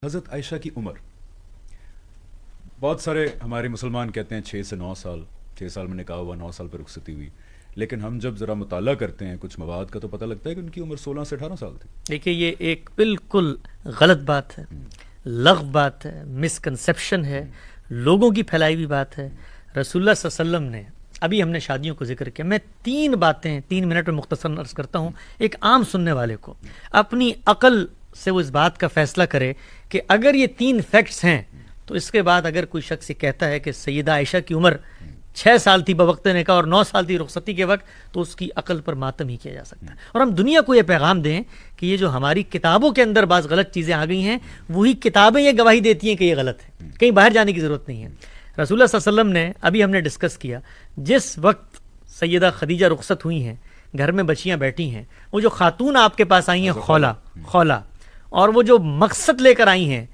حضرت عائشہ کی عمر، بہت سارے ہمارے مسلمان کہتے ہیں 6 سے 9 سال، 6 سال میں نکاح ہوا، 9 سال پہ رخصتی ہوئی، لیکن ہم جب ذرا مطالعہ کرتے ہیں کچھ مواد کا تو پتہ لگتا ہے کہ ان کی عمر 16 سے 18 سال تھی۔ دیکھیے یہ ایک بالکل غلط بات ہے، لغو بات ہے، مسکنسیپشن ہے، لوگوں کی پھیلائی ہوئی بات ہے۔ رسول اللہ صلی اللہ علیہ وسلم نے، ابھی ہم نے شادیوں کو ذکر کیا، میں 3 باتیں 3 منٹ میں مختصر عرض کرتا ہوں، ایک عام سننے والے کو اپنی عقل سے وہ اس بات کا فیصلہ کرے کہ اگر یہ 3 فیکٹس ہیں تو اس کے بعد اگر کوئی شخص یہ کہتا ہے کہ سیدہ عائشہ کی عمر 6 سال تھی بوقت نکاح اور 9 سال تھی رخصتی کے وقت، تو اس کی عقل پر ماتم ہی کیا جا سکتا ہے۔ اور ہم دنیا کو یہ پیغام دیں کہ یہ جو ہماری کتابوں کے اندر بعض غلط چیزیں آ گئی ہیں، وہی کتابیں یہ گواہی دیتی ہیں کہ یہ غلط ہے، کہیں باہر جانے کی ضرورت نہیں ہے۔ رسول اللہ صلی اللہ علیہ وسلم نے، ابھی ہم نے ڈسکس کیا، جس وقت سیدہ خدیجہ رخصت ہوئی ہیں، گھر میں بچیاں بیٹھی ہیں، وہ جو خاتون آپ کے پاس آئی ہیں خولہ، اور وہ جو مقصد لے کر آئی ہیں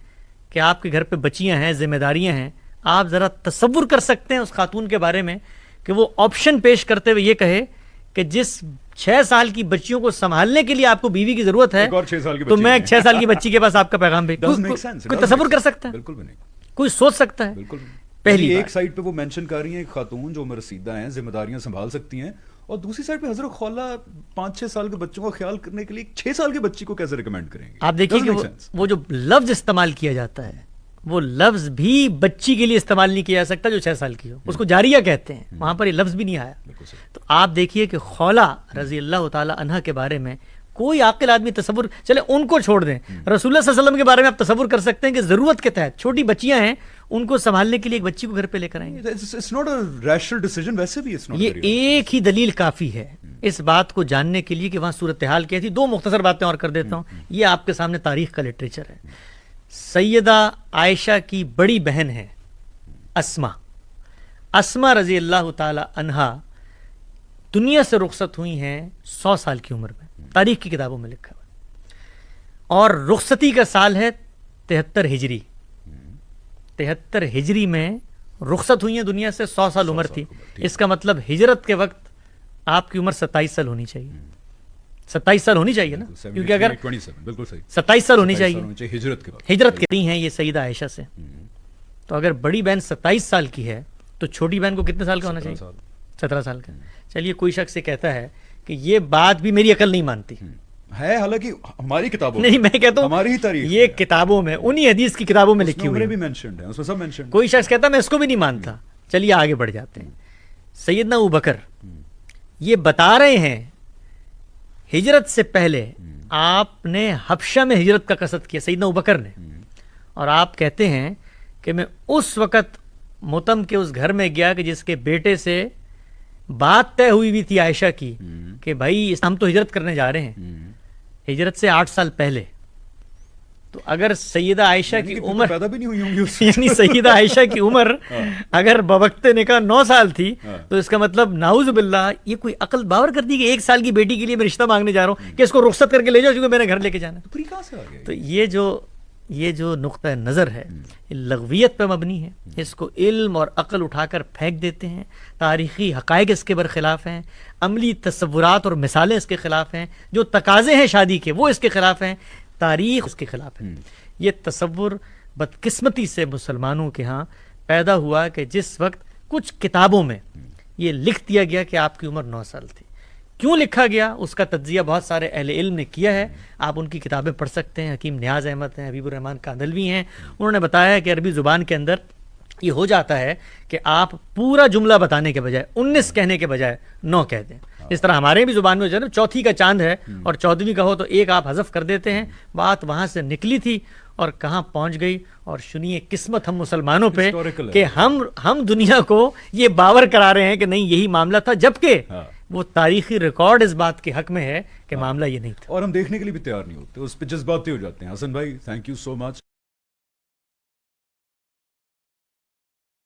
کہ آپ کے گھر پہ بچیاں ہیں، ذمہ داریاں ہیں، آپ ذرا تصور کر سکتے ہیں اس خاتون کے بارے میں کہ وہ آپشن پیش کرتے ہوئے یہ کہے کہ جس 6 سال کی بچیوں کو سنبھالنے کے لیے آپ کو بیوی کی ضرورت ہے، تو میں ایک 6 سال کی بچی کے پاس آپ کا پیغام بھیج، کوئی تصور کر سکتا ہے؟ بالکل بھی نہیں، کوئی سوچ سکتا ہے؟ بالکل نہیں۔ پہلی ایک سائڈ پہ وہ مینشن کر رہی ہیں ایک خاتون جو عمر رسیدہ ہیں، ذمہ داریاں سنبھال سکتی ہیں، اور دوسری سائڈ پہ حضرت خولہ 5-6 سال کے بچوں کا خیال کرنے کے لیے 6 سال کی بچی کو کیسے ریکمینڈ کریں گے؟ آپ دیکھیے کہ وہ جو لفظ استعمال کیا جاتا ہے، وہ لفظ بھی بچی کے لیے استعمال نہیں کیا جا سکتا جو 6 سال کی ہو، اس کو جاریہ کہتے ہیں، وہاں پر یہ لفظ بھی نہیں آیا۔ تو آپ دیکھیے کہ خولہ رضی اللہ تعالی عنہ کے بارے میں کوئی عاقل آدمی تصور، چلے ان کو چھوڑ دیں، رسول اللہ صلی اللہ علیہ وسلم کے بارے میں آپ تصور کر سکتے ہیں کہ ضرورت کے تحت چھوٹی بچیاں ہیں، ان کو سنبھالنے کے لیے ایک بچی کو گھر پہ لے کر آئیں گے؟ It's not a rational decision، ویسے بھی یہ ایک ہی دلیل کافی ہے اس بات کو جاننے کے لیے کہ وہاں صورتحال کیا تھی۔ 2 مختصر باتیں اور کر دیتا ہوں، یہ آپ کے سامنے تاریخ کا لٹریچر ہے۔ سیدہ عائشہ کی بڑی بہن ہے اسما رضی اللہ تعالی عنہا، دنیا سے رخصت ہوئی ہیں 100 سال کی عمر میں، تاریخ کی کتابوں میں لکھا ہوا، اور رخصتی کا سال ہے 73 ہجری۔ 73 ہجری میں رخصت ہوئی ہیں دنیا سے، 100 سال عمر تھی، اس کا مطلب ہجرت کے وقت آپ کی عمر 27 سال ہونی چاہیے، 27 سال ہونی چاہیے نا، کیونکہ اگر 27 سال ہونی چاہیے ہجرت کے ہیں یہ سیدہ عائشہ سے، تو اگر بڑی بہن 27 سال کی ہے تو چھوٹی بہن کو کتنے سال کا ہونا چاہیے؟ 17 سال کا۔ چلیے کوئی شخص سے کہتا ہے کہ یہ بات بھی میری عقل نہیں مانتی ہے، حالانکہ ہماری کتابوں نہیں، میں کہتا ہوں ہماری ہی تاریخ، یہ کتابوں میں، انہی حدیث کی کتابوں میں لکھی ہوئی بھی مینشنڈ ہے، اس میں سب مینشنڈ۔ کوئی شخص کہتا میں اس کو بھی نہیں مانتا۔ چلیے آگے بڑھ جاتے ہیں۔ سیدنا ابوبکر یہ بتا رہے ہیں ہجرت سے پہلے آپ نے حبشہ میں ہجرت کا قصد کیا، سیدنا ابوبکر نے، اور آپ کہتے ہیں کہ میں اس وقت متم کے اس گھر میں گیا کہ جس کے بیٹے سے بات طے ہوئی بھی تھی عائشہ کی کہ بھائی ہم تو ہجرت کرنے جا رہے ہیں، ہجرت سے 8 سال پہلے۔ تو اگر سیدہ عائشہ کی عمر پیدا بھی نہیں ہوئی ہوں گی، یعنی سیدہ عائشہ کی عمر اگر بوقت نکاح 9 سال تھی، تو اس کا مطلب نعوذ باللہ یہ کوئی عقل باور کرتی کہ 1 سال کی بیٹی کے لیے میں رشتہ مانگنے جا رہا ہوں کہ اس کو رخصت کر کے لے جاؤ کیونکہ میں نے گھر لے کے جانا ہے۔ تو یہ جو نقطہ نظر ہے لغویت پہ مبنی ہے، اس کو علم اور عقل اٹھا کر پھینک دیتے ہیں، تاریخی حقائق اس کے برخلاف ہیں، عملی تصورات اور مثالیں اس کے خلاف ہیں، جو تقاضے ہیں شادی کے وہ اس کے خلاف ہیں، تاریخ اس کے خلاف ہے۔ یہ تصور بدقسمتی سے مسلمانوں کے ہاں پیدا ہوا کہ جس وقت کچھ کتابوں میں یہ لکھ دیا گیا کہ آپ کی عمر 9 سال تھی۔ کیوں لکھا گیا اس کا تجزیہ بہت سارے اہل علم نے کیا ہے، آپ ان کی کتابیں پڑھ سکتے ہیں۔ حکیم نیاز احمد ہیں، حبیب الرحمن کاندھلوی ہیں، انہوں نے بتایا ہے کہ عربی زبان کے اندر یہ ہو جاتا ہے کہ آپ پورا جملہ بتانے کے بجائے 19 کہنے کے بجائے 9 کہہ دیں۔ اس طرح ہمارے بھی زبان میں جو ہے نا، چوتھی کا چاند ہے اور 14ویں کا ہو تو 1 آپ حذف کر دیتے ہیں، بات وہاں سے نکلی تھی اور کہاں پہنچ گئی۔ اور سنیے قسمت ہم مسلمانوں پہ کہ ہم دنیا کو یہ باور کرا رہے ہیں کہ نہیں یہی معاملہ تھا، جبکہ وہ تاریخی ریکارڈ اس بات کے حق میں ہے کہ معاملہ یہ نہیں تھا، اور ہم دیکھنے کے لیے بھی تیار نہیں ہوتے، اس پہ جذباتی ہو جاتے ہیں۔ حسن بھائی، تھینک یو سو مچ۔